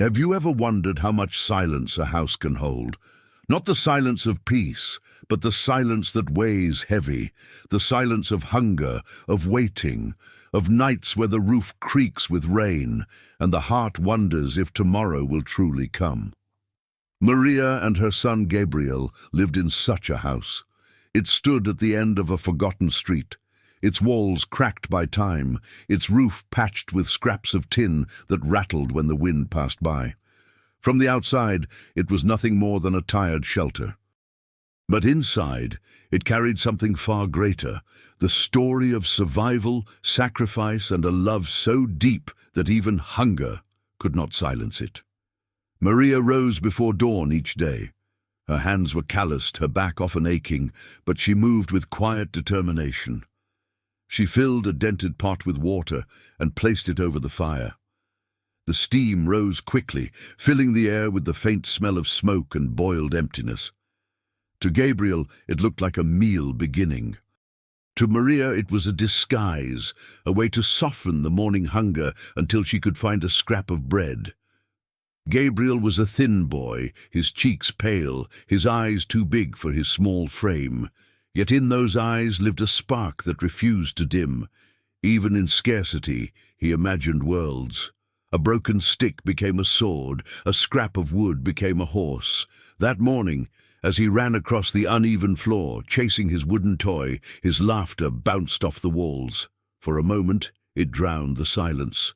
Have you ever wondered how much silence a house can hold? Not the silence of peace, but the silence that weighs heavy, the silence of hunger, of waiting, of nights where the roof creaks with rain, and the heart wonders if tomorrow will truly come. Maria and her son Gabriel lived in such a house. It stood at the end of a forgotten street, its walls cracked by time, its roof patched with scraps of tin that rattled when the wind passed by. From the outside, it was nothing more than a tired shelter. But inside, it carried something far greater, the story of survival, sacrifice, and a love so deep that even hunger could not silence it. Maria rose before dawn each day. Her hands were calloused, her back often aching, but she moved with quiet determination. She filled a dented pot with water and placed it over the fire. The steam rose quickly, filling the air with the faint smell of smoke and boiled emptiness. To Gabriel, it looked like a meal beginning. To Maria, it was a disguise, a way to soften the morning hunger until she could find a scrap of bread. Gabriel was a thin boy, his cheeks pale, his eyes too big for his small frame. Yet in those eyes lived a spark that refused to dim. Even in scarcity, he imagined worlds. A broken stick became a sword, a scrap of wood became a horse. That morning, as he ran across the uneven floor, chasing his wooden toy, his laughter bounced off the walls. For a moment, it drowned the silence.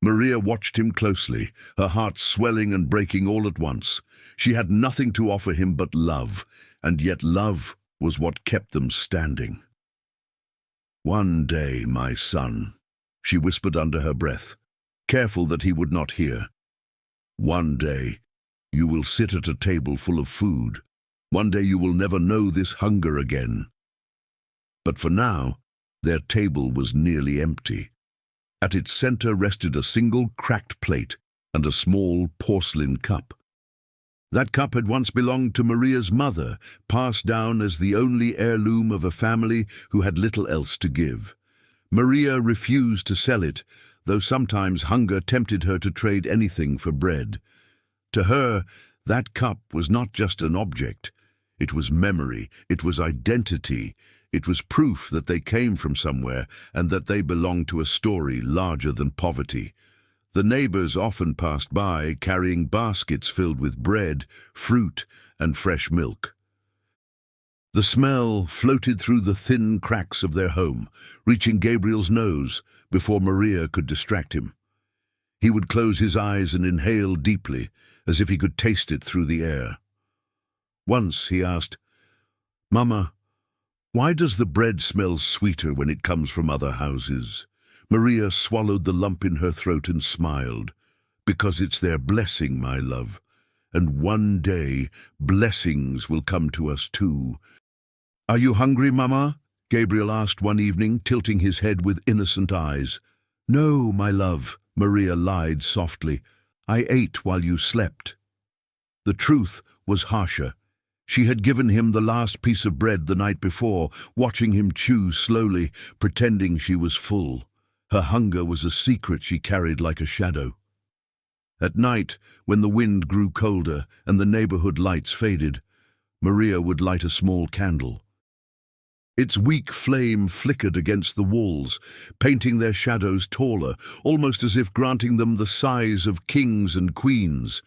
Maria watched him closely, her heart swelling and breaking all at once. She had nothing to offer him but love, and yet love was what kept them standing. "One day, my son," she whispered under her breath, careful that he would not hear. "One day, you will sit at a table full of food. One day you will never know this hunger again." But for now, their table was nearly empty. At its center rested a single cracked plate and a small porcelain cup. That cup had once belonged to Maria's mother, passed down as the only heirloom of a family who had little else to give. Maria refused to sell it, though sometimes hunger tempted her to trade anything for bread. To her, that cup was not just an object. It was memory, it was identity, it was proof that they came from somewhere and that they belonged to a story larger than poverty. The neighbors often passed by, carrying baskets filled with bread, fruit, and fresh milk. The smell floated through the thin cracks of their home, reaching Gabriel's nose before Maria could distract him. He would close his eyes and inhale deeply, as if he could taste it through the air. Once he asked, "Mama, why does the bread smell sweeter when it comes from other houses?" Maria swallowed the lump in her throat and smiled. "Because it's their blessing, my love. And one day, blessings will come to us too." "Are you hungry, Mama?" Gabriel asked one evening, tilting his head with innocent eyes. "No, my love," Maria lied softly. "I ate while you slept." The truth was harsher. She had given him the last piece of bread the night before, watching him chew slowly, pretending she was full. Her hunger was a secret she carried like a shadow. At night, when the wind grew colder and the neighborhood lights faded, Maria would light a small candle. Its weak flame flickered against the walls, painting their shadows taller, almost as if granting them the size of kings and queens.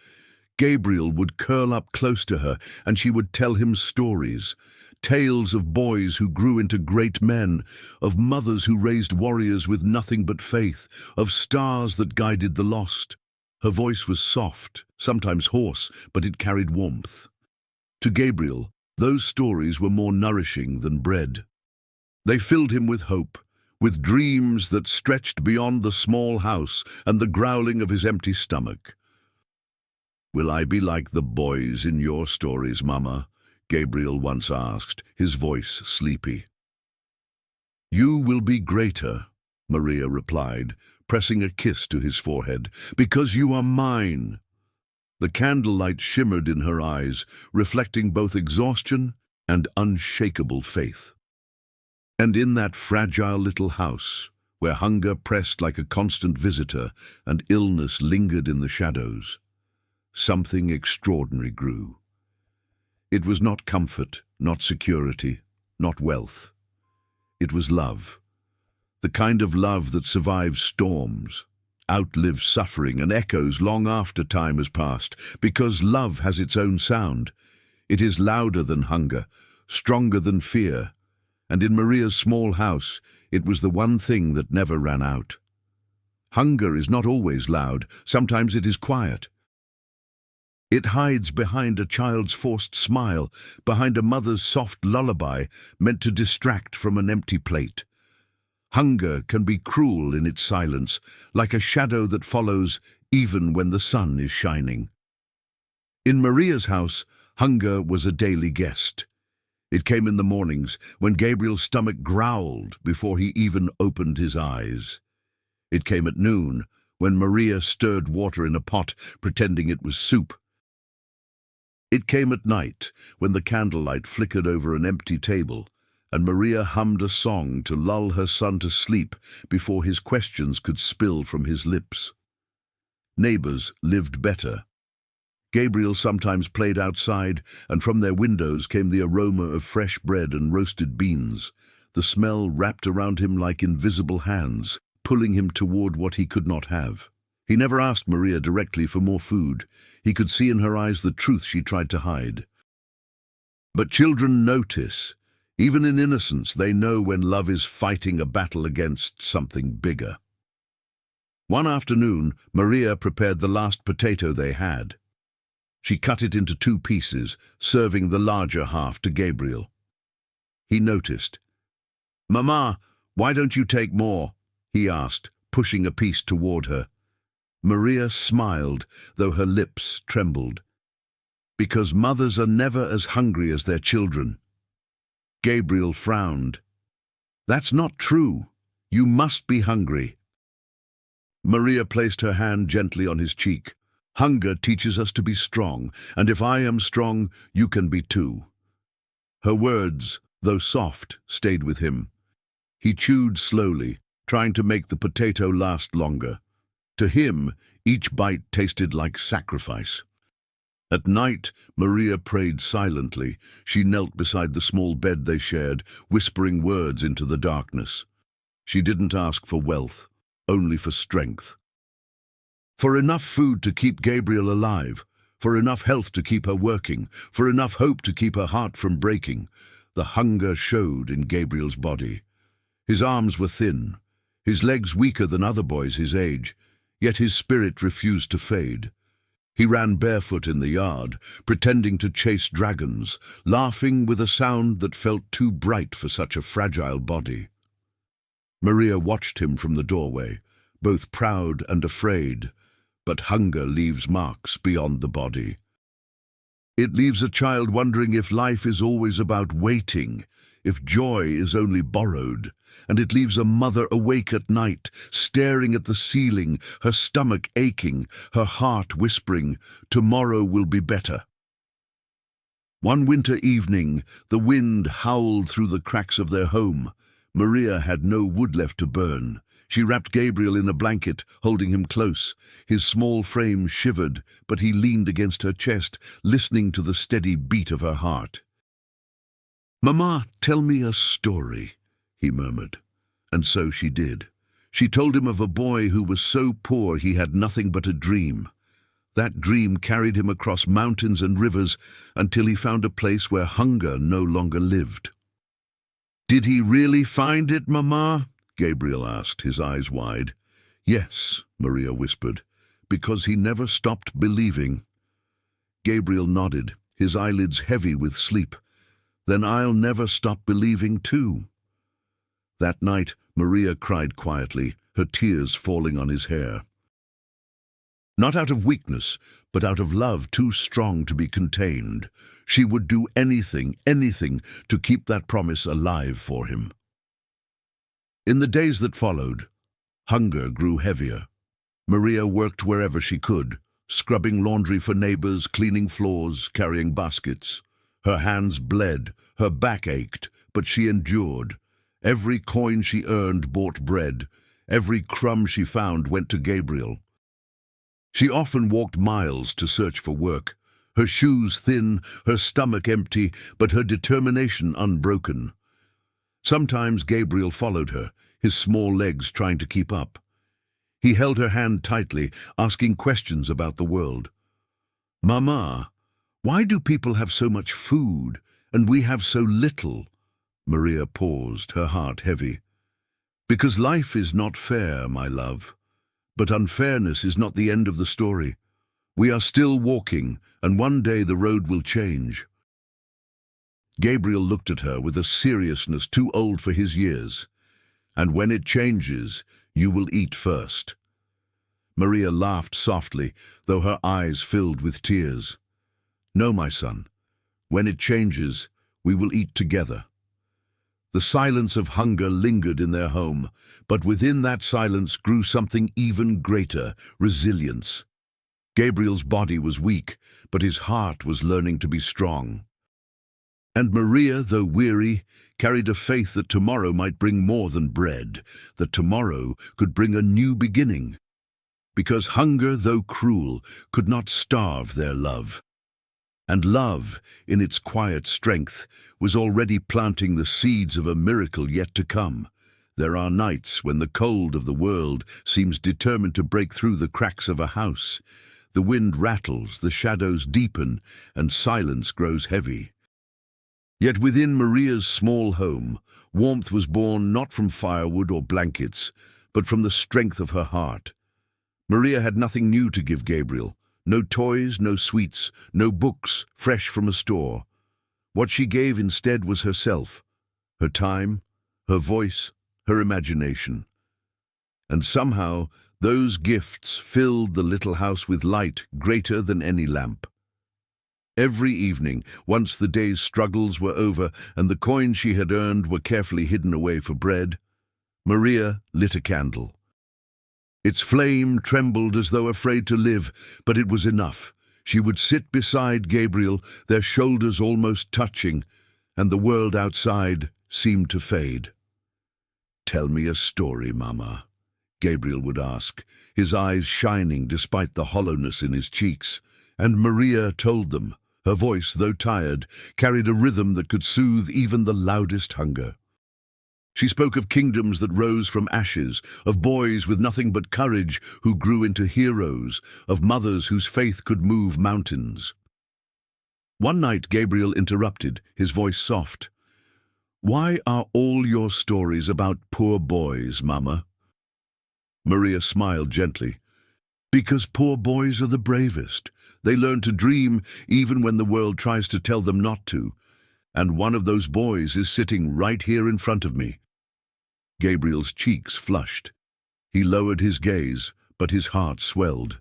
Gabriel would curl up close to her, and she would tell him stories. Tales of boys who grew into great men, of mothers who raised warriors with nothing but faith, of stars that guided the lost. Her voice was soft, sometimes hoarse, but it carried warmth. To Gabriel, those stories were more nourishing than bread. They filled him with hope, with dreams that stretched beyond the small house and the growling of his empty stomach. "Will I be like the boys in your stories, Mama?" Gabriel once asked, his voice sleepy. "You will be greater," Maria replied, pressing a kiss to his forehead, "because you are mine." The candlelight shimmered in her eyes, reflecting both exhaustion and unshakable faith. And in that fragile little house, where hunger pressed like a constant visitor and illness lingered in the shadows, something extraordinary grew. It was not comfort, not security, not wealth. It was love, the kind of love that survives storms, outlives suffering, and echoes long after time has passed, because love has its own sound. It is louder than hunger, stronger than fear, and in Maria's small house, it was the one thing that never ran out. Hunger is not always loud, sometimes it is quiet. It hides behind a child's forced smile, behind a mother's soft lullaby meant to distract from an empty plate. Hunger can be cruel in its silence, like a shadow that follows even when the sun is shining. In Maria's house, hunger was a daily guest. It came in the mornings, when Gabriel's stomach growled before he even opened his eyes. It came at noon, when Maria stirred water in a pot, pretending it was soup. It came at night, when the candlelight flickered over an empty table, and Maria hummed a song to lull her son to sleep before his questions could spill from his lips. Neighbors lived better. Gabriel sometimes played outside, and from their windows came the aroma of fresh bread and roasted beans. The smell wrapped around him like invisible hands, pulling him toward what he could not have. He never asked Maria directly for more food. He could see in her eyes the truth she tried to hide. But children notice. Even in innocence, they know when love is fighting a battle against something bigger. One afternoon, Maria prepared the last potato they had. She cut it into 2 pieces, serving the larger half to Gabriel. He noticed. "Mama, why don't you take more?" he asked, pushing a piece toward her. Maria smiled, though her lips trembled. "Because mothers are never as hungry as their children." Gabriel frowned. "That's not true. You must be hungry." Maria placed her hand gently on his cheek. "Hunger teaches us to be strong, and if I am strong, you can be too." Her words, though soft, stayed with him. He chewed slowly, trying to make the potato last longer. To him, each bite tasted like sacrifice. At night, Maria prayed silently. She knelt beside the small bed they shared, whispering words into the darkness. She didn't ask for wealth, only for strength. For enough food to keep Gabriel alive, for enough health to keep her working, for enough hope to keep her heart from breaking. The hunger showed in Gabriel's body. His arms were thin, his legs weaker than other boys his age, yet his spirit refused to fade. He ran barefoot in the yard, pretending to chase dragons, laughing with a sound that felt too bright for such a fragile body. Maria watched him from the doorway, both proud and afraid, but hunger leaves marks beyond the body. It leaves a child wondering if life is always about waiting, if joy is only borrowed, and it leaves a mother awake at night, staring at the ceiling, her stomach aching, her heart whispering, "Tomorrow will be better." One winter evening, the wind howled through the cracks of their home. Maria had no wood left to burn. She wrapped Gabriel in a blanket, holding him close. His small frame shivered, but he leaned against her chest, listening to the steady beat of her heart. "Mama, tell me a story," he murmured. And so she did. She told him of a boy who was so poor he had nothing but a dream. That dream carried him across mountains and rivers until he found a place where hunger no longer lived. "Did he really find it, Mama?" Gabriel asked, his eyes wide. "Yes," Maria whispered, "because he never stopped believing." Gabriel nodded, his eyelids heavy with sleep. "Then I'll never stop believing too." That night, Maria cried quietly, her tears falling on his hair. Not out of weakness, but out of love too strong to be contained. She would do anything, anything, to keep that promise alive for him. In the days that followed, hunger grew heavier. Maria worked wherever she could, scrubbing laundry for neighbors, cleaning floors, carrying baskets. Her hands bled, her back ached, but she endured. Every coin she earned bought bread, Every crumb she found went to Gabriel. She often walked miles to search for work, her shoes thin, her stomach empty, but her determination unbroken. Sometimes Gabriel followed her, his small legs trying to keep up. He held her hand tightly, asking questions about the world. "Mama, why do people have so much food, and we have so little?" Maria paused, her heart heavy. "Because life is not fair, my love. But unfairness is not the end of the story. We are still walking, and one day the road will change." Gabriel looked at her with a seriousness too old for his years. "And when it changes, you will eat first." Maria laughed softly, though her eyes filled with tears. "No, my son. When it changes, we will eat together." The silence of hunger lingered in their home, but within that silence grew something even greater: resilience. Gabriel's body was weak, but his heart was learning to be strong. And Maria, though weary, carried a faith that tomorrow might bring more than bread, that tomorrow could bring a new beginning. Because hunger, though cruel, could not starve their love. And love, in its quiet strength, was already planting the seeds of a miracle yet to come. There are nights when the cold of the world seems determined to break through the cracks of a house. The wind rattles, the shadows deepen, and silence grows heavy. Yet within Maria's small home, warmth was born not from firewood or blankets, but from the strength of her heart. Maria had nothing new to give Gabriel. No toys, no sweets, no books fresh from a store. What she gave instead was herself, her time, her voice, her imagination. And somehow those gifts filled the little house with light greater than any lamp. Every evening, once the day's struggles were over and the coins she had earned were carefully hidden away for bread, Maria lit a candle. Its flame trembled as though afraid to live, but it was enough. She would sit beside Gabriel, their shoulders almost touching, and the world outside seemed to fade. "Tell me a story, Mama," Gabriel would ask, his eyes shining despite the hollowness in his cheeks. And Maria told them. Her voice, though tired, carried a rhythm that could soothe even the loudest hunger. She spoke of kingdoms that rose from ashes, of boys with nothing but courage who grew into heroes, of mothers whose faith could move mountains. One night Gabriel interrupted, his voice soft. "Why are all your stories about poor boys, Mama?" Maria smiled gently. "Because poor boys are the bravest. They learn to dream even when the world tries to tell them not to. And one of those boys is sitting right here in front of me." Gabriel's cheeks flushed. He lowered his gaze, but his heart swelled.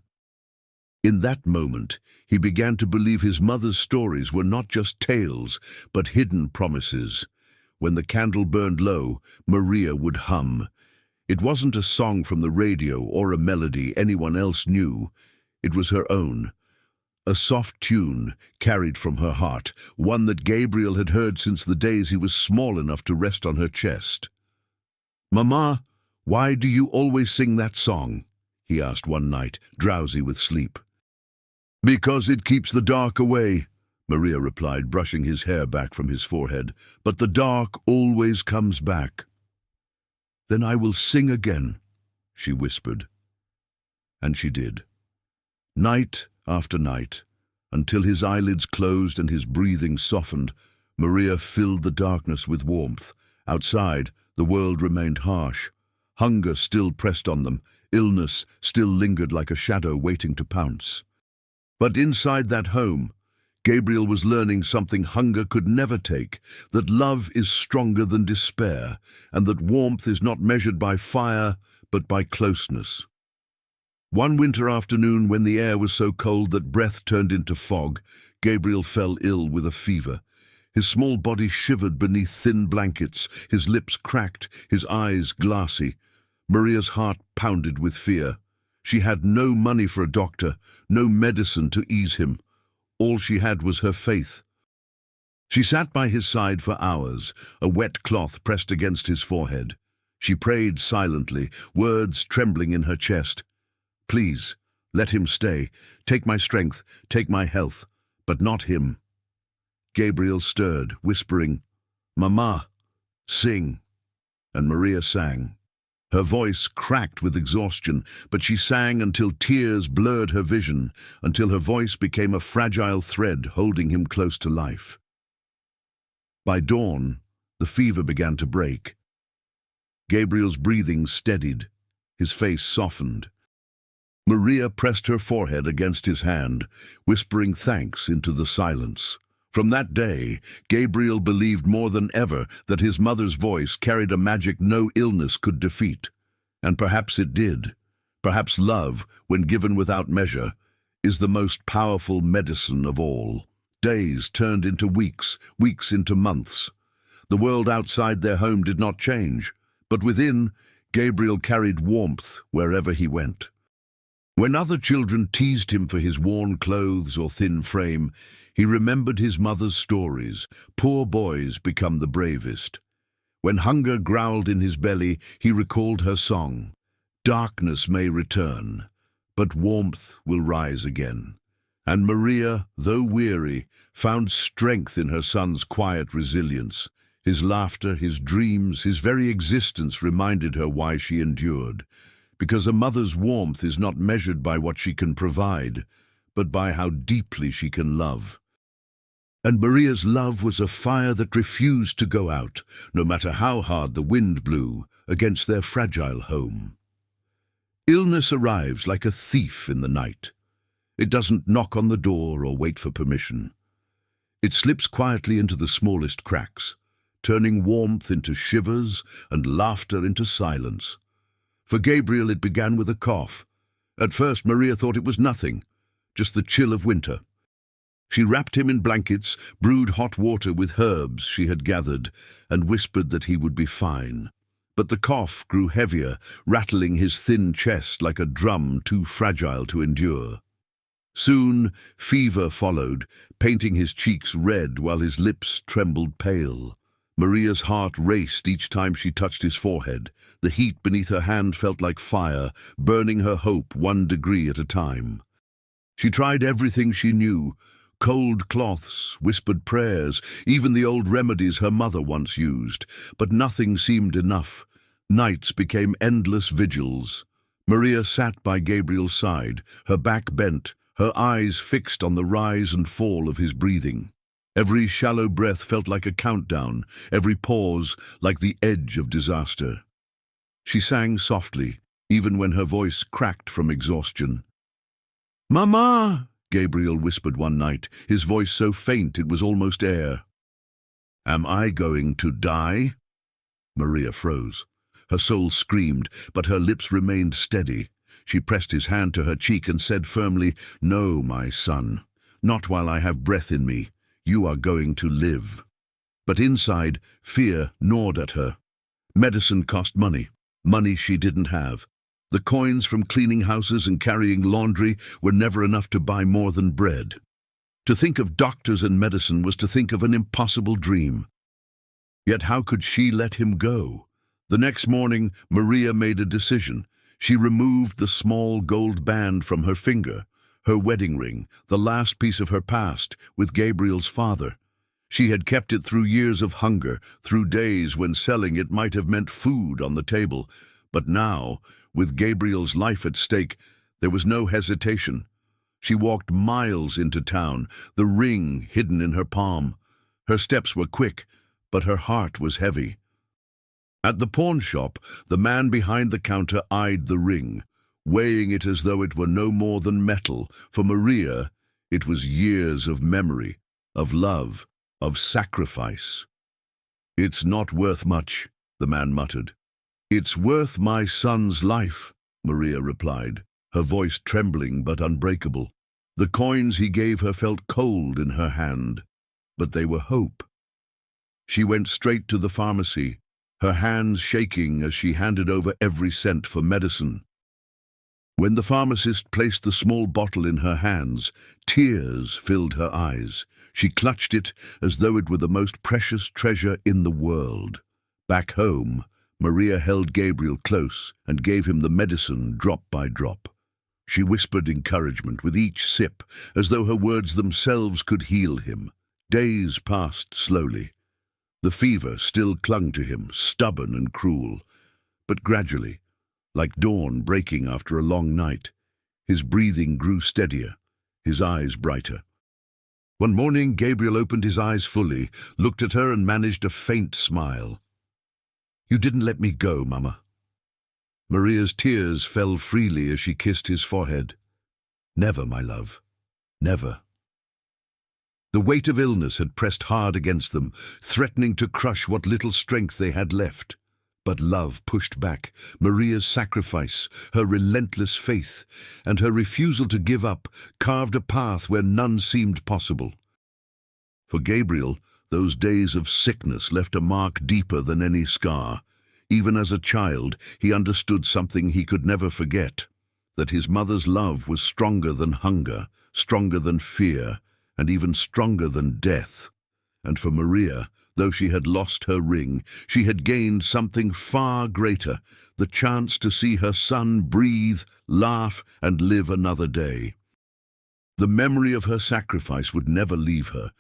In that moment, he began to believe his mother's stories were not just tales, but hidden promises. When the candle burned low, Maria would hum. It wasn't a song from the radio or a melody anyone else knew. It was her own. A soft tune carried from her heart, one that Gabriel had heard since the days he was small enough to rest on her chest. "Mama, why do you always sing that song?" he asked one night, drowsy with sleep. "Because it keeps the dark away," Maria replied, brushing his hair back from his forehead. "But the dark always comes back." "Then I will sing again," she whispered. And she did. Night after night, until his eyelids closed and his breathing softened, Maria filled the darkness with warmth. Outside, the world remained harsh. Hunger still pressed on them. Illness still lingered like a shadow waiting to pounce. But inside that home, Gabriel was learning something hunger could never take, that love is stronger than despair, and that warmth is not measured by fire, but by closeness. One winter afternoon, when the air was so cold that breath turned into fog, Gabriel fell ill with a fever. His small body shivered beneath thin blankets, his lips cracked, his eyes glassy. Maria's heart pounded with fear. She had no money for a doctor, no medicine to ease him. All she had was her faith. She sat by his side for hours, a wet cloth pressed against his forehead. She prayed silently, words trembling in her chest. Please, let him stay. Take my strength, take my health, but not him. Gabriel stirred, whispering, Mama, sing. And Maria sang. Her voice cracked with exhaustion, but she sang until tears blurred her vision, until her voice became a fragile thread holding him close to life. By dawn, the fever began to break. Gabriel's breathing steadied, his face softened. Maria pressed her forehead against his hand, whispering thanks into the silence. From that day, Gabriel believed more than ever that his mother's voice carried a magic no illness could defeat. And perhaps it did. Perhaps love, when given without measure, is the most powerful medicine of all. Days turned into weeks, weeks into months. The world outside their home did not change, but within, Gabriel carried warmth wherever he went. When other children teased him for his worn clothes or thin frame, he remembered his mother's stories. Poor boys become the bravest. When hunger growled in his belly, he recalled her song. Darkness may return, but warmth will rise again. And Maria, though weary, found strength in her son's quiet resilience. His laughter, his dreams, his very existence reminded her why she endured. Because a mother's warmth is not measured by what she can provide, but by how deeply she can love. And Maria's love was a fire that refused to go out, no matter how hard the wind blew, against their fragile home. Illness arrives like a thief in the night. It doesn't knock on the door or wait for permission. It slips quietly into the smallest cracks, turning warmth into shivers and laughter into silence. For Gabriel, it began with a cough. At first, Maria thought it was nothing, just the chill of winter. She wrapped him in blankets, brewed hot water with herbs she had gathered, and whispered that he would be fine. But the cough grew heavier, rattling his thin chest like a drum too fragile to endure. Soon, fever followed, painting his cheeks red while his lips trembled pale. Maria's heart raced each time she touched his forehead. The heat beneath her hand felt like fire, burning her hope 1 degree at a time. She tried everything she knew, cold cloths, whispered prayers, even the old remedies her mother once used, but nothing seemed enough. Nights became endless vigils. Maria sat by Gabriel's side, her back bent, her eyes fixed on the rise and fall of his breathing. Every shallow breath felt like a countdown, every pause like the edge of disaster. She sang softly, even when her voice cracked from exhaustion. "Mama!" Gabriel whispered one night, his voice so faint it was almost air. "Am I going to die?" Maria froze. Her soul screamed, but her lips remained steady. She pressed his hand to her cheek and said firmly, "No, my son, not while I have breath in me. You are going to live." But inside, fear gnawed at her. Medicine cost money, money she didn't have. The coins from cleaning houses and carrying laundry were never enough to buy more than bread. To think of doctors and medicine was to think of an impossible dream. Yet how could she let him go? The next morning, Maria made a decision. She removed the small gold band from her finger, her wedding ring, the last piece of her past with Gabriel's father. She had kept it through years of hunger, through days when selling it might have meant food on the table. But now, with Gabriel's life at stake, there was no hesitation. She walked miles into town, the ring hidden in her palm. Her steps were quick, but her heart was heavy. At the pawn shop, the man behind the counter eyed the ring, weighing it as though it were no more than metal. For Maria, it was years of memory, of love, of sacrifice. "It's not worth much," the man muttered. "It's worth my son's life," Maria replied, her voice trembling but unbreakable. The coins he gave her felt cold in her hand, but they were hope. She went straight to the pharmacy, her hands shaking as she handed over every cent for medicine. When the pharmacist placed the small bottle in her hands, tears filled her eyes. She clutched it as though it were the most precious treasure in the world. Back home, Maria held Gabriel close and gave him the medicine drop by drop. She whispered encouragement with each sip, as though her words themselves could heal him. Days passed slowly. The fever still clung to him, stubborn and cruel. But gradually, like dawn breaking after a long night, his breathing grew steadier, his eyes brighter. One morning, Gabriel opened his eyes fully, looked at her and managed a faint smile. "You didn't let me go, Mama." Maria's tears fell freely as she kissed his forehead. "Never, my love. Never." The weight of illness had pressed hard against them, threatening to crush what little strength they had left. But love pushed back. Maria's sacrifice, her relentless faith, and her refusal to give up carved a path where none seemed possible. For Gabriel, those days of sickness left a mark deeper than any scar. Even as a child, he understood something he could never forget, that his mother's love was stronger than hunger, stronger than fear, and even stronger than death. And for Maria, though she had lost her ring, she had gained something far greater, the chance to see her son breathe, laugh, and live another day. The memory of her sacrifice would never leave her,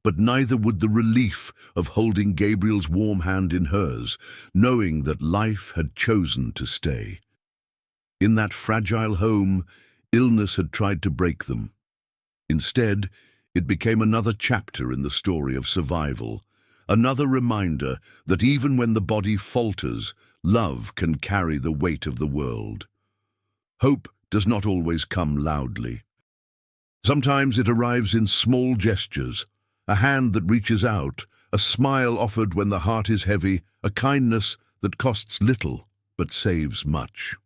but neither would the relief of holding Gabriel's warm hand in hers, knowing that life had chosen to stay. In that fragile home, illness had tried to break them. Instead, it became another chapter in the story of survival, another reminder that even when the body falters, love can carry the weight of the world. Hope does not always come loudly. Sometimes it arrives in small gestures, a hand that reaches out, a smile offered when the heart is heavy, a kindness that costs little but saves much.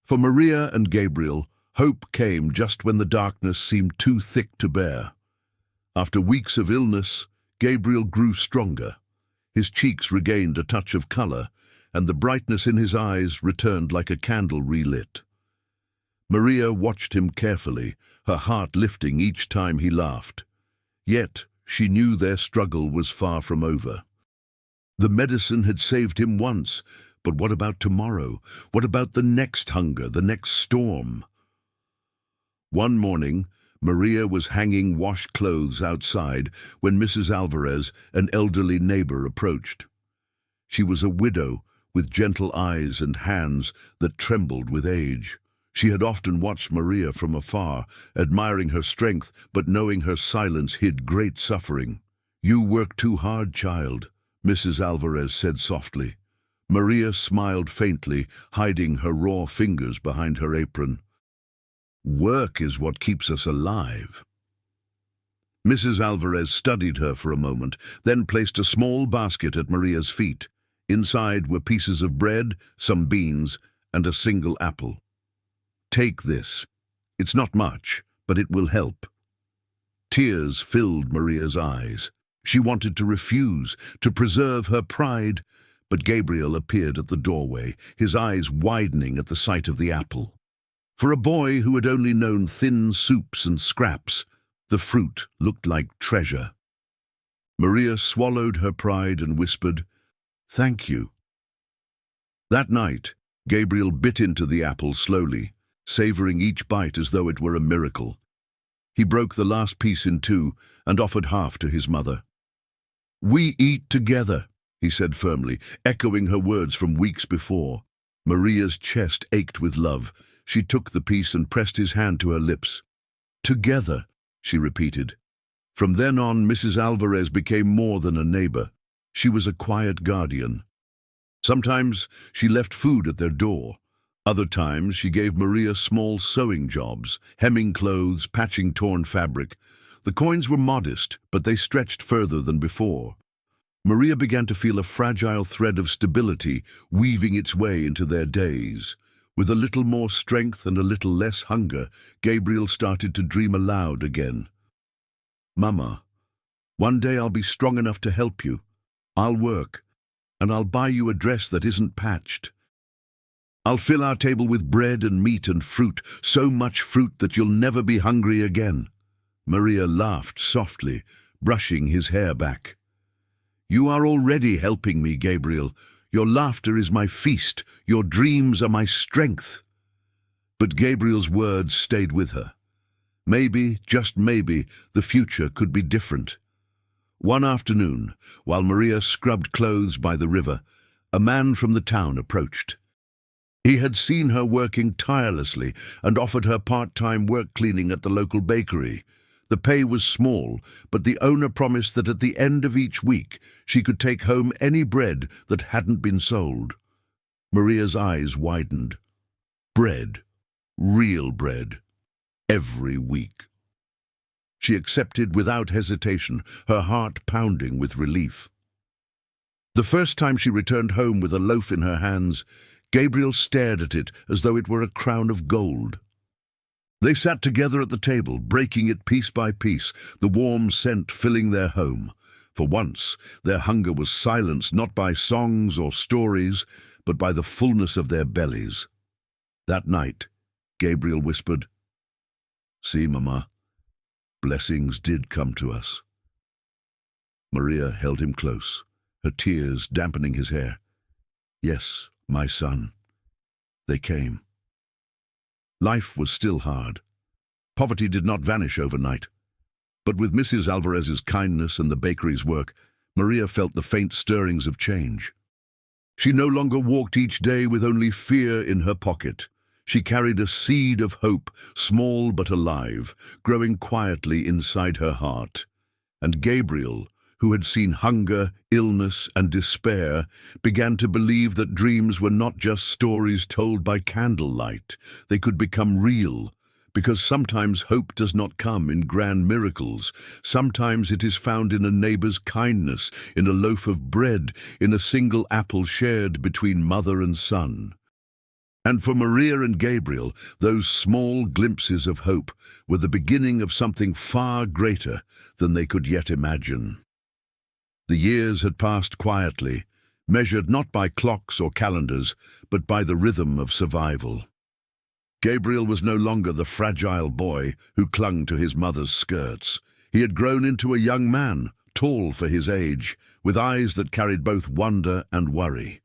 For Maria and Gabriel, hope came just when the darkness seemed too thick to bear. After weeks of illness, Gabriel grew stronger. His cheeks regained a touch of color, and the brightness in his eyes returned like a candle relit. Maria watched him carefully, her heart lifting each time he laughed. Yet she knew their struggle was far from over. The medicine had saved him once, but what about tomorrow? What about the next hunger, the next storm? One morning, Maria was hanging washed clothes outside when Mrs. Alvarez, an elderly neighbor, approached. She was a widow with gentle eyes and hands that trembled with age. She had often watched Maria from afar, admiring her strength, but knowing her silence hid great suffering. "You work too hard, child," Mrs. Alvarez said softly. Maria smiled faintly, hiding her raw fingers behind her apron. "Work is what keeps us alive." Mrs. Alvarez studied her for a moment, then placed a small basket at Maria's feet. Inside were pieces of bread, some beans, and a single apple. "Take this. It's not much, but it will help." Tears filled Maria's eyes. She wanted to refuse, to preserve her pride, but Gabriel appeared at the doorway, his eyes widening at the sight of the apple. For a boy who had only known thin soups and scraps, the fruit looked like treasure. Maria swallowed her pride and whispered, "Thank you." That night, Gabriel bit into the apple slowly, savoring each bite as though it were a miracle. He broke the last piece in two and offered half to his mother. "We eat together," he said firmly, echoing her words from weeks before. Maria's chest ached with love. She took the piece and pressed his hand to her lips. "Together," she repeated. From then on, Mrs. Alvarez became more than a neighbor. She was a quiet guardian. Sometimes she left food at their door. Other times she gave Maria small sewing jobs, hemming clothes, patching torn fabric. The coins were modest, but they stretched further than before. Maria began to feel a fragile thread of stability weaving its way into their days. With a little more strength and a little less hunger, Gabriel started to dream aloud again. "Mama, one day I'll be strong enough to help you. I'll work, and I'll buy you a dress that isn't patched. I'll fill our table with bread and meat and fruit, so much fruit that you'll never be hungry again." Maria laughed softly, brushing his hair back. "You are already helping me, Gabriel. Your laughter is my feast. Your dreams are my strength." But Gabriel's words stayed with her. Maybe, just maybe, the future could be different. One afternoon, while Maria scrubbed clothes by the river, a man from the town approached. He had seen her working tirelessly and offered her part-time work cleaning at the local bakery. The pay was small, but the owner promised that at the end of each week she could take home any bread that hadn't been sold. Maria's eyes widened. Bread. Real bread. Every week. She accepted without hesitation, her heart pounding with relief. The first time she returned home with a loaf in her hands, Gabriel stared at it as though it were a crown of gold. They sat together at the table, breaking it piece by piece, the warm scent filling their home. For once, their hunger was silenced not by songs or stories, but by the fullness of their bellies. That night, Gabriel whispered, "See, Mama, blessings did come to us." Maria held him close, her tears dampening his hair. "Yes, my son, they came." Life was still hard. Poverty did not vanish overnight. But with Mrs. Alvarez's kindness and the bakery's work, Maria felt the faint stirrings of change. She no longer walked each day with only fear in her pocket. She carried a seed of hope, small but alive, growing quietly inside her heart. And Gabriel, who had seen hunger, illness, and despair, began to believe that dreams were not just stories told by candlelight. They could become real, because sometimes hope does not come in grand miracles. Sometimes it is found in a neighbor's kindness, in a loaf of bread, in a single apple shared between mother and son. And for Maria and Gabriel, those small glimpses of hope were the beginning of something far greater than they could yet imagine. The years had passed quietly, measured not by clocks or calendars, but by the rhythm of survival. Gabriel was no longer the fragile boy who clung to his mother's skirts. He had grown into a young man, tall for his age, with eyes that carried both wonder and worry.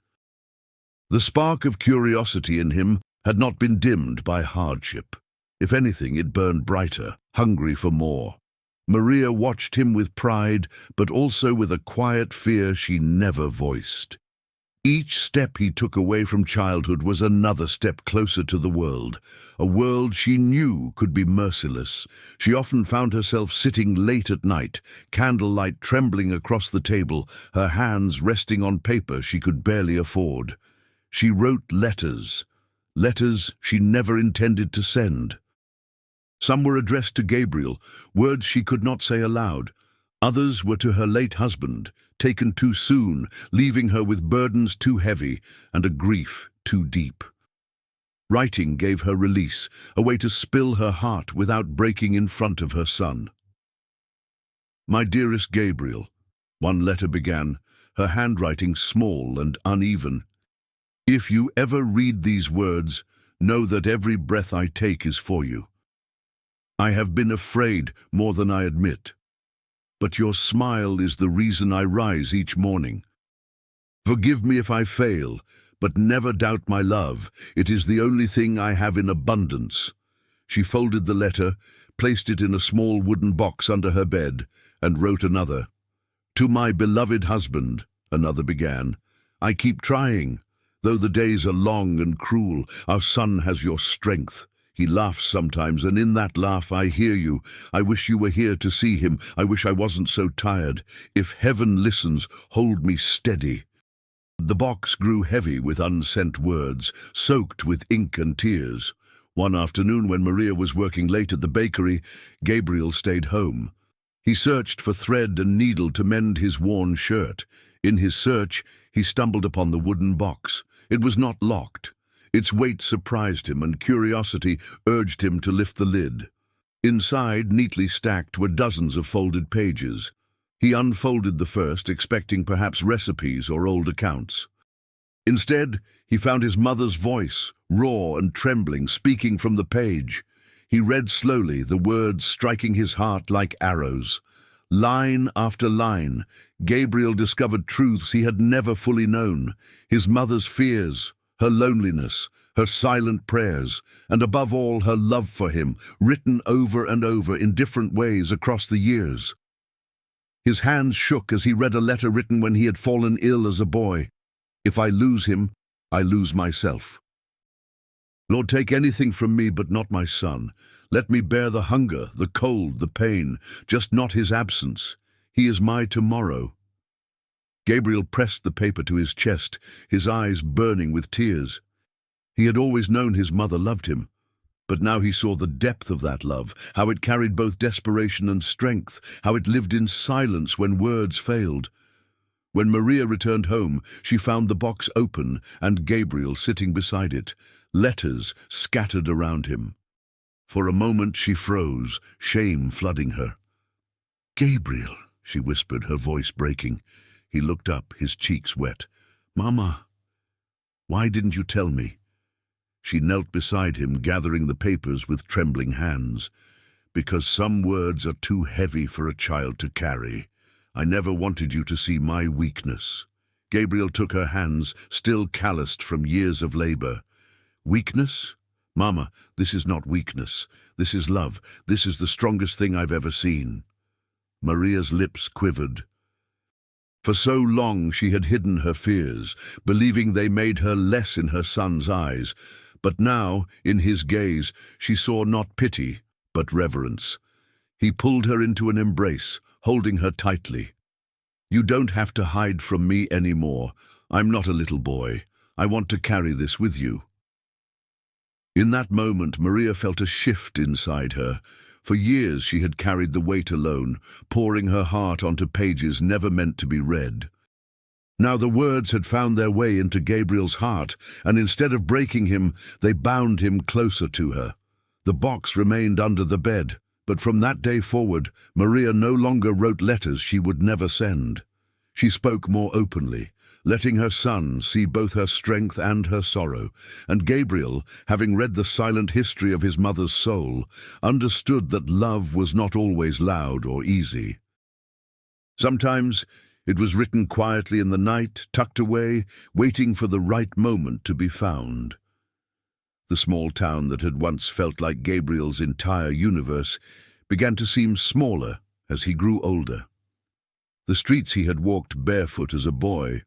The spark of curiosity in him had not been dimmed by hardship. If anything, it burned brighter, hungry for more. Maria watched him with pride, but also with a quiet fear she never voiced. Each step he took away from childhood was another step closer to the world, a world she knew could be merciless. She often found herself sitting late at night, candlelight trembling across the table, her hands resting on paper she could barely afford. She wrote letters she never intended to send. Some were addressed to Gabriel, words she could not say aloud. Others were to her late husband, taken too soon, leaving her with burdens too heavy and a grief too deep. Writing gave her release, a way to spill her heart without breaking in front of her son. "My dearest Gabriel," one letter began, her handwriting small and uneven. "If you ever read these words, know that every breath I take is for you. I have been afraid more than I admit, but your smile is the reason I rise each morning. Forgive me if I fail, but never doubt my love. It is the only thing I have in abundance." She folded the letter, placed it in a small wooden box under her bed, and wrote another. "To my beloved husband," another began, "I keep trying. Though the days are long and cruel, our son has your strength. He laughs sometimes, and in that laugh I hear you. I wish you were here to see him. I wish I wasn't so tired. If heaven listens, hold me steady." The box grew heavy with unsent words, soaked with ink and tears. One afternoon, when Maria was working late at the bakery, Gabriel stayed home. He searched for thread and needle to mend his worn shirt. In his search, he stumbled upon the wooden box. It was not locked. Its weight surprised him, and curiosity urged him to lift the lid. Inside, neatly stacked, were dozens of folded pages. He unfolded the first, expecting perhaps recipes or old accounts. Instead, he found his mother's voice, raw and trembling, speaking from the page. He read slowly, the words striking his heart like arrows. Line after line, Gabriel discovered truths he had never fully known: his mother's fears, her loneliness, her silent prayers, and above all, her love for him, written over and over in different ways across the years. His hands shook as he read a letter written when he had fallen ill as a boy. "If I lose him, I lose myself. Lord, take anything from me but not my son. Let me bear the hunger, the cold, the pain, just not his absence. He is my tomorrow." Gabriel pressed the paper to his chest, his eyes burning with tears. He had always known his mother loved him, but now he saw the depth of that love, how it carried both desperation and strength, how it lived in silence when words failed. When Maria returned home, she found the box open and Gabriel sitting beside it, letters scattered around him. For a moment she froze, shame flooding her. "Gabriel," she whispered, her voice breaking. He looked up, his cheeks wet. "Mama, why didn't you tell me?" She knelt beside him, gathering the papers with trembling hands. "Because some words are too heavy for a child to carry. I never wanted you to see my weakness." Gabriel took her hands, still calloused from years of labor. "Weakness? Mama, this is not weakness. This is love. This is the strongest thing I've ever seen." Maria's lips quivered. For so long she had hidden her fears, believing they made her less in her son's eyes. But now, in his gaze, she saw not pity, but reverence. He pulled her into an embrace, holding her tightly. "You don't have to hide from me anymore. I'm not a little boy. I want to carry this with you." In that moment, Maria felt a shift inside her. For years she had carried the weight alone, pouring her heart onto pages never meant to be read. Now the words had found their way into Gabriel's heart, and instead of breaking him, they bound him closer to her. The box remained under the bed, but from that day forward, Maria no longer wrote letters she would never send. She spoke more openly, letting her son see both her strength and her sorrow, and Gabriel, having read the silent history of his mother's soul, understood that love was not always loud or easy. Sometimes it was written quietly in the night, tucked away, waiting for the right moment to be found. The small town that had once felt like Gabriel's entire universe began to seem smaller as he grew older. The streets he had walked barefoot as a boy,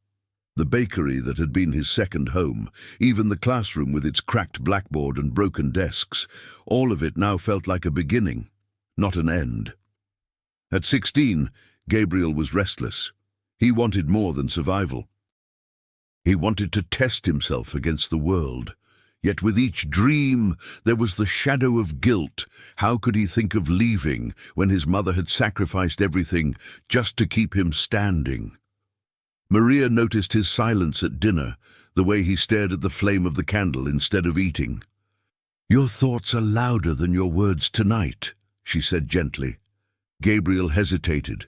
the bakery that had been his second home, even the classroom with its cracked blackboard and broken desks, all of it now felt like a beginning, not an end. At 16, Gabriel was restless. He wanted more than survival. He wanted to test himself against the world. Yet with each dream there was the shadow of guilt. How could he think of leaving when his mother had sacrificed everything just to keep him standing? Maria noticed his silence at dinner, the way he stared at the flame of the candle instead of eating. "Your thoughts are louder than your words tonight," she said gently. Gabriel hesitated.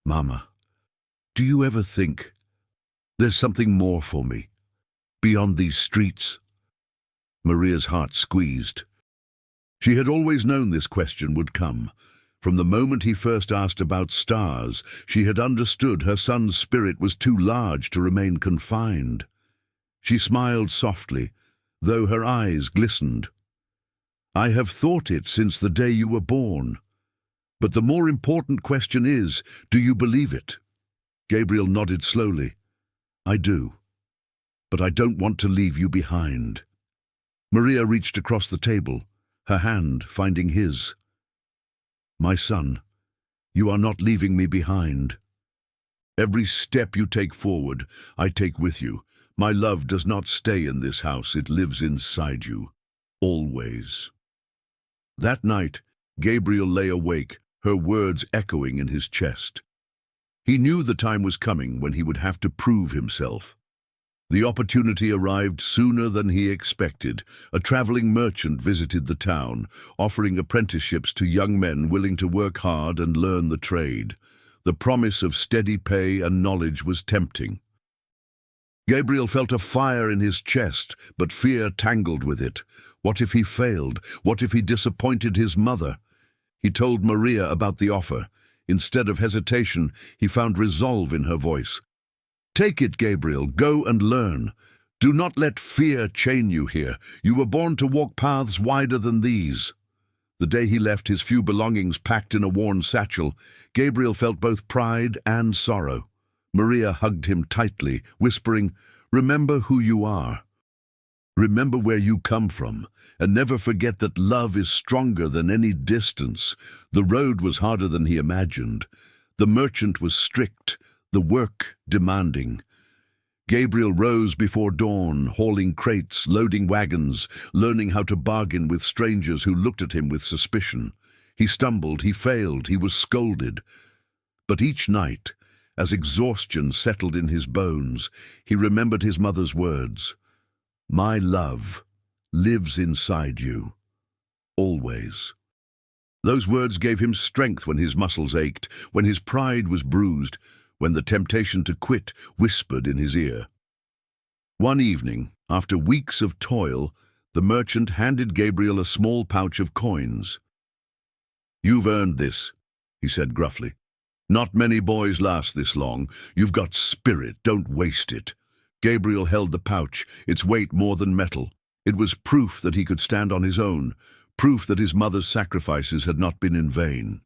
"Mama, do you ever think there's something more for me, beyond these streets?" Maria's heart squeezed. She had always known this question would come. From the moment he first asked about stars, she had understood her son's spirit was too large to remain confined. She smiled softly, though her eyes glistened. "I have thought it since the day you were born. But the more important question is, do you believe it?" Gabriel nodded slowly. "I do. But I don't want to leave you behind." Maria reached across the table, her hand finding his. "My son, you are not leaving me behind. Every step you take forward, I take with you. My love does not stay in this house, it lives inside you. Always." That night, Gabriel lay awake, her words echoing in his chest. He knew the time was coming when he would have to prove himself. The opportunity arrived sooner than he expected. A traveling merchant visited the town, offering apprenticeships to young men willing to work hard and learn the trade. The promise of steady pay and knowledge was tempting. Gabriel felt a fire in his chest, but fear tangled with it. What if he failed? What if he disappointed his mother? He told Maria about the offer. Instead of hesitation, he found resolve in her voice. "Take it, Gabriel. Go and learn. Do not let fear chain you here. You were born to walk paths wider than these." The day he left, his few belongings packed in a worn satchel, Gabriel felt both pride and sorrow. Maria hugged him tightly, whispering, "Remember who you are. Remember where you come from, and never forget that love is stronger than any distance." The road was harder than he imagined. The merchant was strict, the work demanding. Gabriel rose before dawn, hauling crates, loading wagons, learning how to bargain with strangers who looked at him with suspicion. He stumbled, he failed, he was scolded. But each night, as exhaustion settled in his bones, he remembered his mother's words. "My love lives inside you, always." Those words gave him strength when his muscles ached, when his pride was bruised, when the temptation to quit whispered in his ear. One evening, after weeks of toil, the merchant handed Gabriel a small pouch of coins. "You've earned this," he said gruffly. "Not many boys last this long. You've got spirit, don't waste it." Gabriel held the pouch, its weight more than metal. It was proof that he could stand on his own, proof that his mother's sacrifices had not been in vain.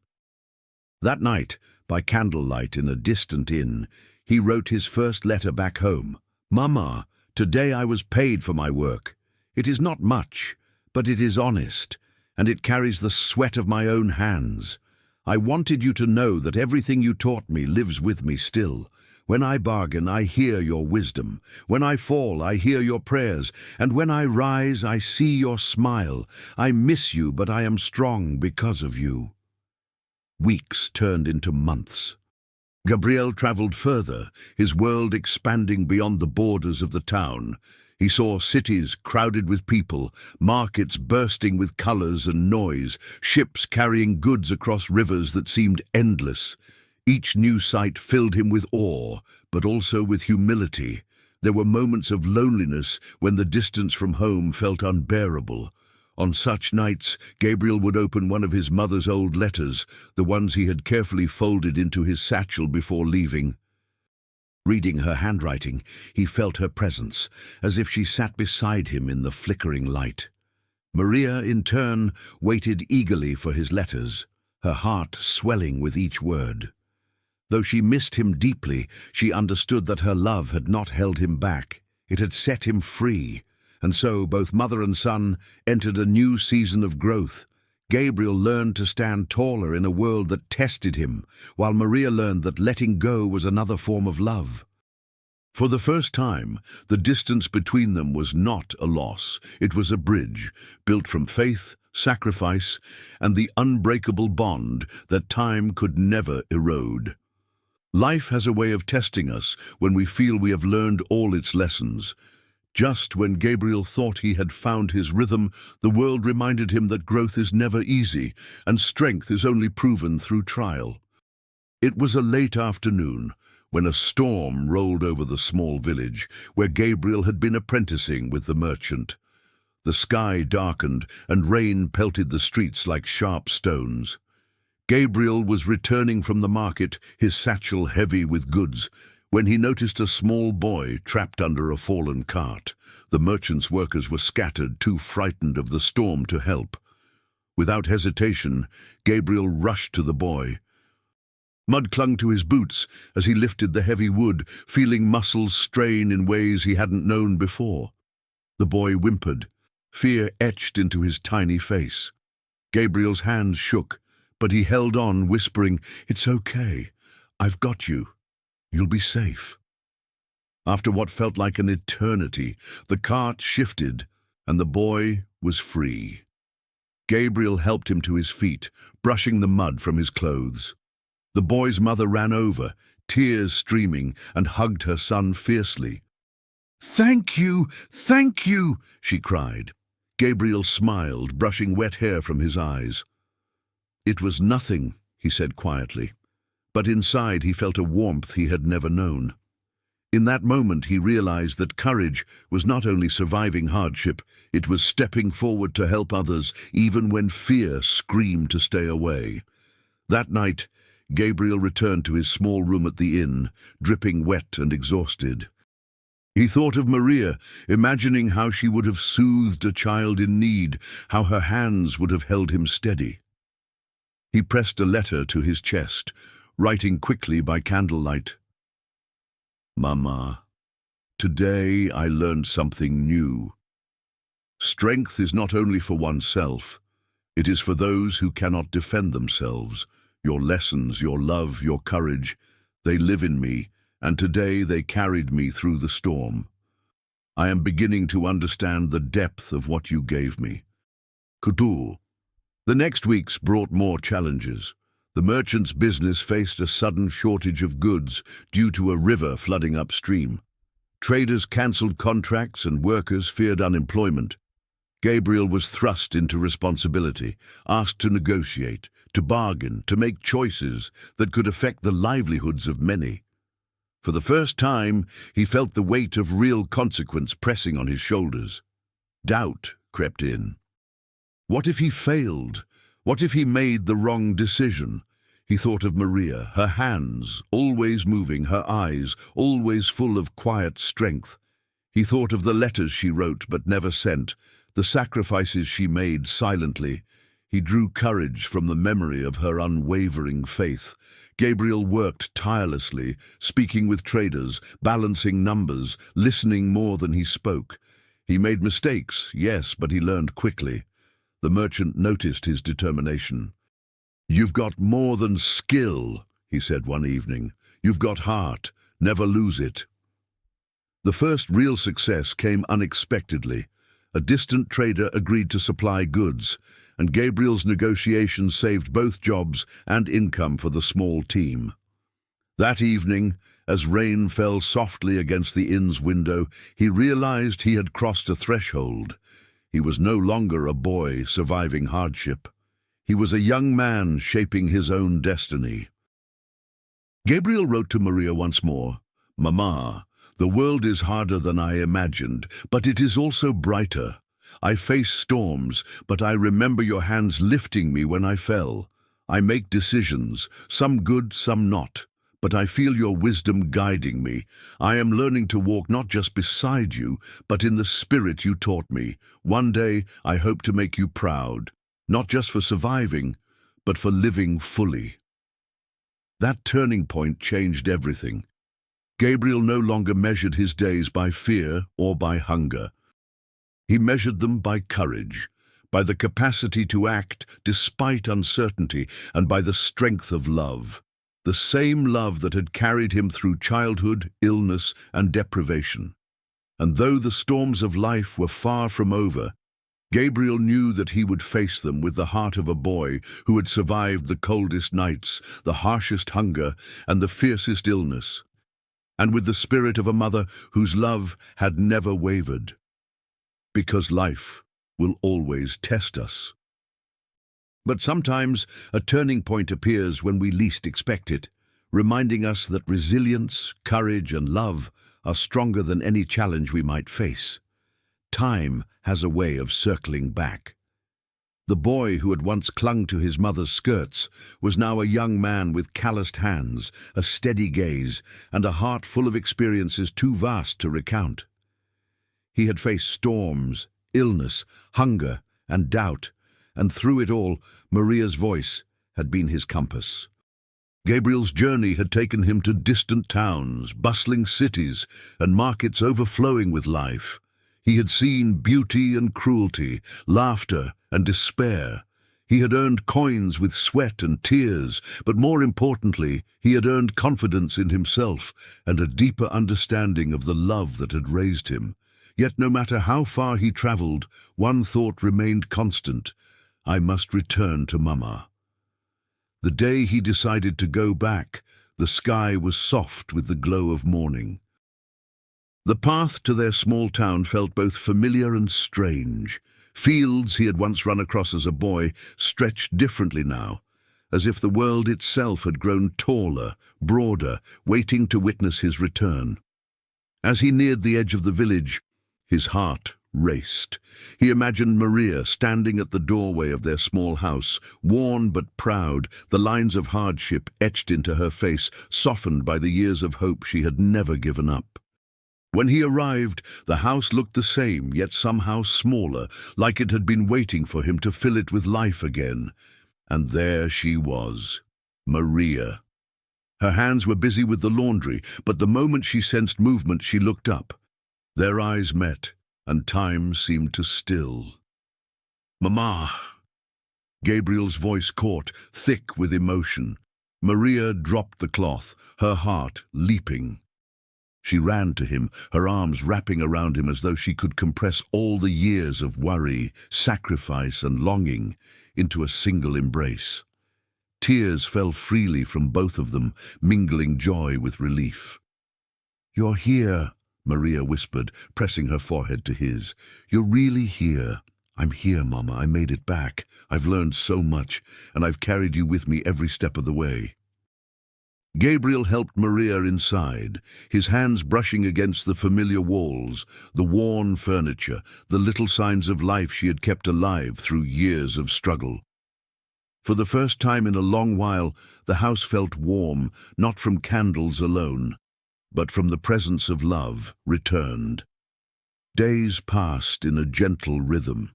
That night, by candlelight in a distant inn, he wrote his first letter back home. "Mama, today I was paid for my work. It is not much, but it is honest, and it carries the sweat of my own hands. I wanted you to know that everything you taught me lives with me still. When I bargain, I hear your wisdom. When I fall, I hear your prayers. And when I rise, I see your smile. I miss you, but I am strong because of you." Weeks turned into months. Gabriel traveled further, his world expanding beyond the borders of the town. He saw cities crowded with people, markets bursting with colors and noise, ships carrying goods across rivers that seemed endless. Each new sight filled him with awe, but also with humility. There were moments of loneliness when the distance from home felt unbearable. On such nights, Gabriel would open one of his mother's old letters, the ones he had carefully folded into his satchel before leaving. Reading her handwriting, he felt her presence, as if she sat beside him in the flickering light. Maria, in turn, waited eagerly for his letters, her heart swelling with each word. Though she missed him deeply, she understood that her love had not held him back. It had set him free. And so both mother and son entered a new season of growth. Gabriel learned to stand taller in a world that tested him, while Maria learned that letting go was another form of love. For the first time, the distance between them was not a loss. It was a bridge, built from faith, sacrifice, and the unbreakable bond that time could never erode. Life has a way of testing us when we feel we have learned all its lessons. Just when Gabriel thought he had found his rhythm, the world reminded him that growth is never easy, and strength is only proven through trial. It was a late afternoon, when a storm rolled over the small village, where Gabriel had been apprenticing with the merchant. The sky darkened, and rain pelted the streets like sharp stones. Gabriel was returning from the market, his satchel heavy with goods, when he noticed a small boy trapped under a fallen cart. The merchant's workers were scattered, too frightened of the storm to help. Without hesitation, Gabriel rushed to the boy. Mud clung to his boots as he lifted the heavy wood, feeling muscles strain in ways he hadn't known before. The boy whimpered, fear etched into his tiny face. Gabriel's hands shook, but he held on, whispering, "It's okay. I've got you. You'll be safe." After what felt like an eternity, the cart shifted, and the boy was free. Gabriel helped him to his feet, brushing the mud from his clothes. The boy's mother ran over, tears streaming, and hugged her son fiercely. "Thank you, thank you," she cried. Gabriel smiled, brushing wet hair from his eyes. "It was nothing," he said quietly. But inside he felt a warmth he had never known. In that moment he realized that courage was not only surviving hardship, it was stepping forward to help others, even when fear screamed to stay away. That night, Gabriel returned to his small room at the inn, dripping wet and exhausted. He thought of Maria, imagining how she would have soothed a child in need, how her hands would have held him steady. He pressed a letter to his chest, writing quickly by candlelight. Mama, today I learned something new. Strength is not only for oneself, it is for those who cannot defend themselves. Your lessons, your love, your courage, they live in me, and today they carried me through the storm. I am beginning to understand the depth of what you gave me. Kutu. The next weeks brought more challenges. The merchant's business faced a sudden shortage of goods due to a river flooding upstream. Traders cancelled contracts and workers feared unemployment. Gabriel was thrust into responsibility, asked to negotiate, to bargain, to make choices that could affect the livelihoods of many. For the first time, he felt the weight of real consequence pressing on his shoulders. Doubt crept in. What if he failed? What if he made the wrong decision? He thought of Maria, her hands always moving, her eyes always full of quiet strength. He thought of the letters she wrote but never sent, the sacrifices she made silently. He drew courage from the memory of her unwavering faith. Gabriel worked tirelessly, speaking with traders, balancing numbers, listening more than he spoke. He made mistakes, yes, but he learned quickly. The merchant noticed his determination. "You've got more than skill," he said one evening. "You've got heart. Never lose it." The first real success came unexpectedly. A distant trader agreed to supply goods, and Gabriel's negotiations saved both jobs and income for the small team. That evening, as rain fell softly against the inn's window, he realized he had crossed a threshold. He was no longer a boy surviving hardship. He was a young man shaping his own destiny. Gabriel wrote to Maria once more, "Mama, the world is harder than I imagined, but it is also brighter. I face storms, but I remember your hands lifting me when I fell. I make decisions, some good, some not, but I feel your wisdom guiding me. I am learning to walk not just beside you, but in the spirit you taught me. One day I hope to make you proud, not just for surviving, but for living fully." That turning point changed everything. Gabriel no longer measured his days by fear or by hunger. He measured them by courage, by the capacity to act despite uncertainty, and by the strength of love. The same love that had carried him through childhood, illness, and deprivation. And though the storms of life were far from over, Gabriel knew that he would face them with the heart of a boy who had survived the coldest nights, the harshest hunger, and the fiercest illness, and with the spirit of a mother whose love had never wavered. Because life will always test us. But sometimes a turning point appears when we least expect it, reminding us that resilience, courage, and love are stronger than any challenge we might face. Time has a way of circling back. The boy who had once clung to his mother's skirts was now a young man with calloused hands, a steady gaze, and a heart full of experiences too vast to recount. He had faced storms, illness, hunger, and doubt, and through it all, Maria's voice had been his compass. Gabriel's journey had taken him to distant towns, bustling cities, and markets overflowing with life. He had seen beauty and cruelty, laughter and despair. He had earned coins with sweat and tears, but more importantly, he had earned confidence in himself and a deeper understanding of the love that had raised him. Yet no matter how far he traveled, one thought remained constant: I must return to Mama. The day he decided to go back, the sky was soft with the glow of morning. The path to their small town felt both familiar and strange. Fields he had once run across as a boy stretched differently now, as if the world itself had grown taller, broader, waiting to witness his return. As he neared the edge of the village, his heart raced. He imagined Maria standing at the doorway of their small house, worn but proud, the lines of hardship etched into her face, softened by the years of hope she had never given up. When he arrived, the house looked the same, yet somehow smaller, like it had been waiting for him to fill it with life again. And there she was, Maria. Her hands were busy with the laundry, but the moment she sensed movement, she looked up. Their eyes met, and time seemed to still. "Mama!" Gabriel's voice caught, thick with emotion. Maria dropped the cloth, her heart leaping. She ran to him, her arms wrapping around him as though she could compress all the years of worry, sacrifice, and longing into a single embrace. Tears fell freely from both of them, mingling joy with relief. "You're here," Maria whispered, pressing her forehead to his. "You're really here." "I'm here, Mama. I made it back. I've learned so much, and I've carried you with me every step of the way." Gabriel helped Maria inside, his hands brushing against the familiar walls, the worn furniture, the little signs of life she had kept alive through years of struggle. For the first time in a long while, the house felt warm, not from candles alone, but from the presence of love returned. Days passed in a gentle rhythm.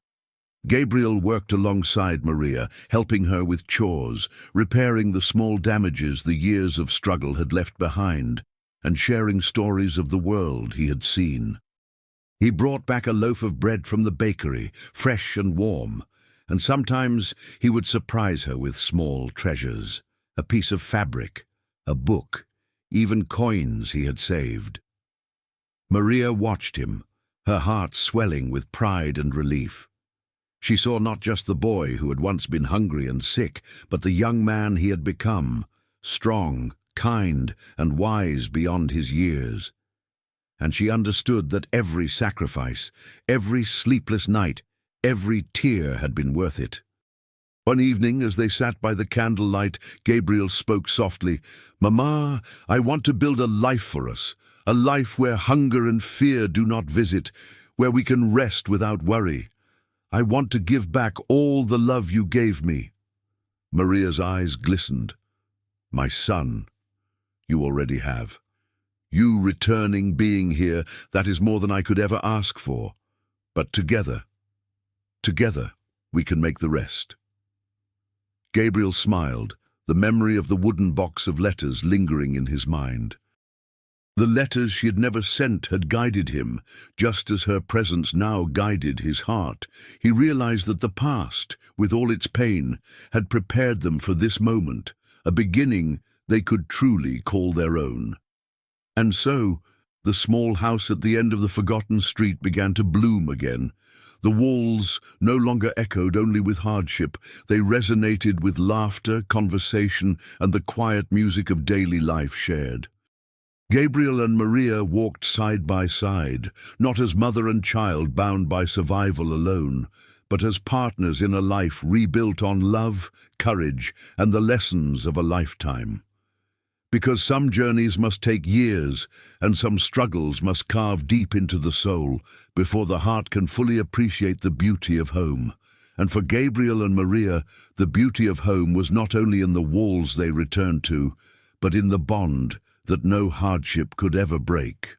Gabriel worked alongside Maria, helping her with chores, repairing the small damages the years of struggle had left behind, and sharing stories of the world he had seen. He brought back a loaf of bread from the bakery, fresh and warm, and sometimes he would surprise her with small treasures, a piece of fabric, a book, even coins he had saved. Maria watched him, her heart swelling with pride and relief. She saw not just the boy who had once been hungry and sick, but the young man he had become, strong, kind, and wise beyond his years. And she understood that every sacrifice, every sleepless night, every tear had been worth it. One evening, as they sat by the candlelight, Gabriel spoke softly, "Mama, I want to build a life for us, a life where hunger and fear do not visit, where we can rest without worry. I want to give back all the love you gave me." Maria's eyes glistened. "My son, you already have. You returning, being here, that is more than I could ever ask for. But together, we can make the rest." Gabriel smiled, the memory of the wooden box of letters lingering in his mind. The letters she had never sent had guided him, just as her presence now guided his heart. He realized that the past, with all its pain, had prepared them for this moment, a beginning they could truly call their own. And so, the small house at the end of the forgotten street began to bloom again. The walls no longer echoed only with hardship. They resonated with laughter, conversation, and the quiet music of daily life shared. Gabriel and Maria walked side by side, not as mother and child bound by survival alone, but as partners in a life rebuilt on love, courage, and the lessons of a lifetime. Because some journeys must take years, and some struggles must carve deep into the soul before the heart can fully appreciate the beauty of home. And for Gabriel and Maria, the beauty of home was not only in the walls they returned to, but in the bond that no hardship could ever break.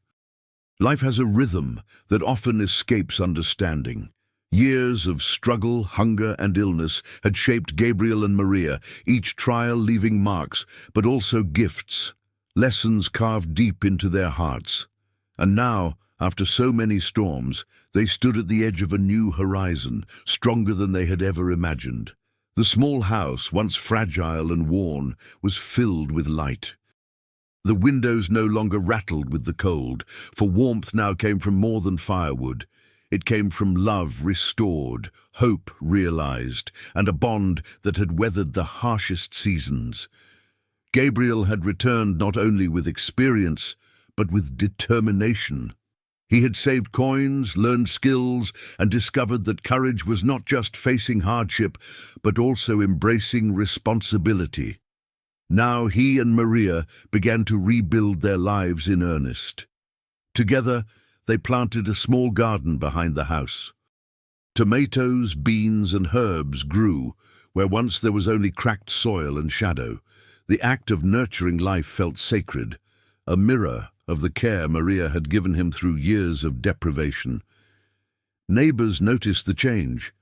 Life has a rhythm that often escapes understanding. Years of struggle, hunger, and illness had shaped Gabriel and Maria, each trial leaving marks, but also gifts, lessons carved deep into their hearts. And now, after so many storms, they stood at the edge of a new horizon, stronger than they had ever imagined. The small house, once fragile and worn, was filled with light. The windows no longer rattled with the cold, for warmth now came from more than firewood. It came from love restored, hope realized, and a bond that had weathered the harshest seasons. Gabriel had returned not only with experience, but with determination. He had saved coins, learned skills, and discovered that courage was not just facing hardship, but also embracing responsibility. Now he and Maria began to rebuild their lives in earnest. Together, they planted a small garden behind the house. Tomatoes, beans, and herbs grew where once there was only cracked soil and shadow. The act of nurturing life felt sacred, a mirror of the care Maria had given him through years of deprivation. Neighbors noticed the change.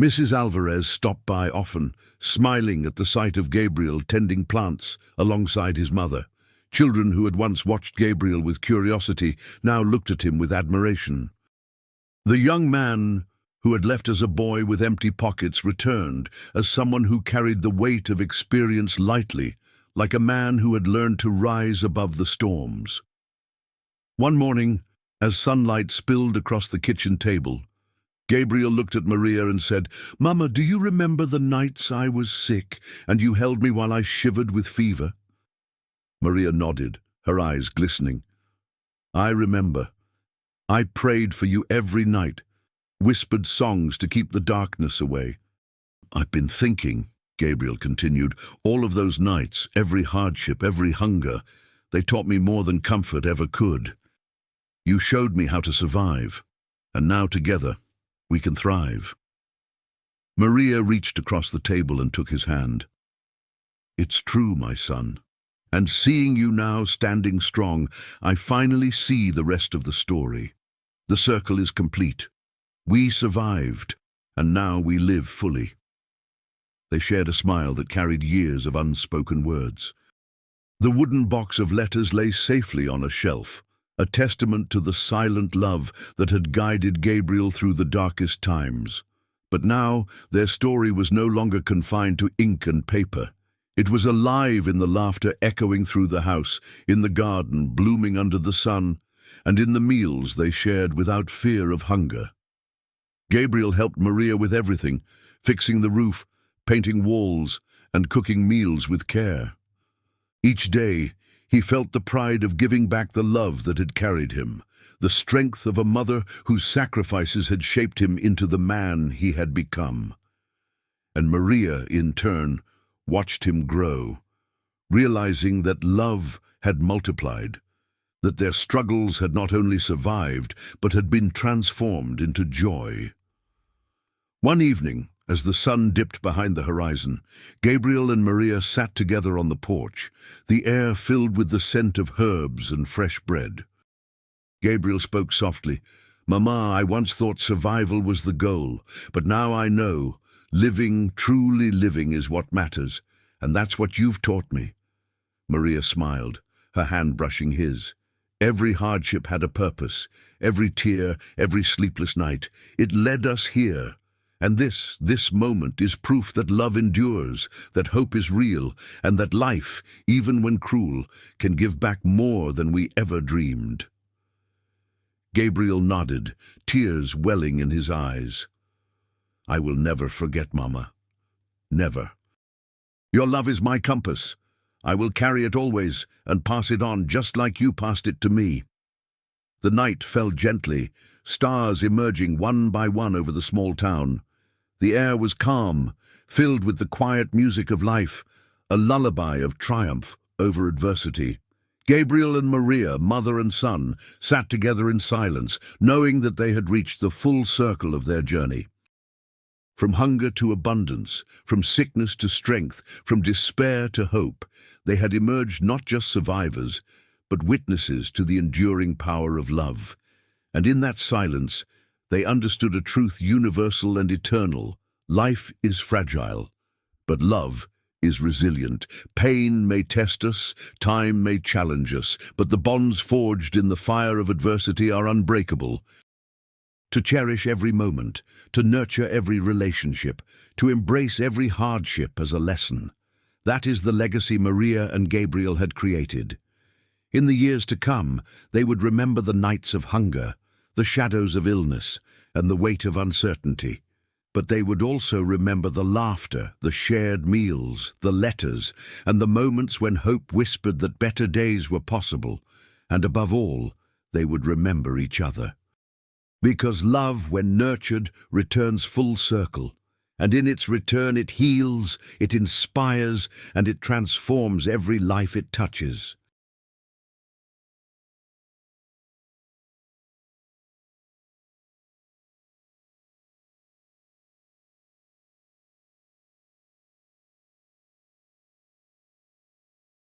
Mrs. Alvarez stopped by often, smiling at the sight of Gabriel tending plants alongside his mother. Children who had once watched Gabriel with curiosity now looked at him with admiration. The young man who had left as a boy with empty pockets returned as someone who carried the weight of experience lightly, like a man who had learned to rise above the storms. One morning, as sunlight spilled across the kitchen table, Gabriel looked at Maria and said, "Mama, do you remember the nights I was sick and you held me while I shivered with fever?" Maria nodded, her eyes glistening. "I remember. I prayed for you every night, whispered songs to keep the darkness away." "I've been thinking," Gabriel continued, "all of those nights, every hardship, every hunger, they taught me more than comfort ever could. You showed me how to survive, and now together we can thrive." Maria reached across the table and took his hand. "It's true, my son. And seeing you now standing strong, I finally see the rest of the story. The circle is complete. We survived, and now we live fully." They shared a smile that carried years of unspoken words. The wooden box of letters lay safely on a shelf, a testament to the silent love that had guided Gabriel through the darkest times. But now their story was no longer confined to ink and paper. It was alive in the laughter echoing through the house, in the garden blooming under the sun, and in the meals they shared without fear of hunger. Gabriel helped Maria with everything, fixing the roof, painting walls, and cooking meals with care. Each day, he felt the pride of giving back the love that had carried him, the strength of a mother whose sacrifices had shaped him into the man he had become. And Maria, in turn, watched him grow, realizing that love had multiplied, that their struggles had not only survived, but had been transformed into joy. One evening, as the sun dipped behind the horizon, Gabriel and Maria sat together on the porch, the air filled with the scent of herbs and fresh bread. Gabriel spoke softly, "Mama, I once thought survival was the goal, but now I know living, truly living, is what matters, and that's what you've taught me." Maria smiled, her hand brushing his. Every hardship had a purpose, every tear, every sleepless night. It led us here. And this moment is proof that love endures, that hope is real, and that life, even when cruel, can give back more than we ever dreamed. Gabriel nodded, tears welling in his eyes. "I will never forget, Mama. Never. Your love is my compass. I will carry it always and pass it on just like you passed it to me." The night fell gently, stars emerging one by one over the small town. The air was calm, filled with the quiet music of life, a lullaby of triumph over adversity. Gabriel and Maria, mother and son, sat together in silence, knowing that they had reached the full circle of their journey. From hunger to abundance, from sickness to strength, from despair to hope, they had emerged not just survivors, but witnesses to the enduring power of love. And in that silence, they understood a truth universal and eternal. Life is fragile, but love is resilient. Pain may test us, time may challenge us, but the bonds forged in the fire of adversity are unbreakable. To cherish every moment, to nurture every relationship, to embrace every hardship as a lesson. That is the legacy Maria and Gabriel had created. In the years to come, they would remember the nights of hunger, the shadows of illness, and the weight of uncertainty. But they would also remember the laughter, the shared meals, the letters, and the moments when hope whispered that better days were possible. And above all, they would remember each other. Because love, when nurtured, returns full circle. And in its return it heals, it inspires, and it transforms every life it touches.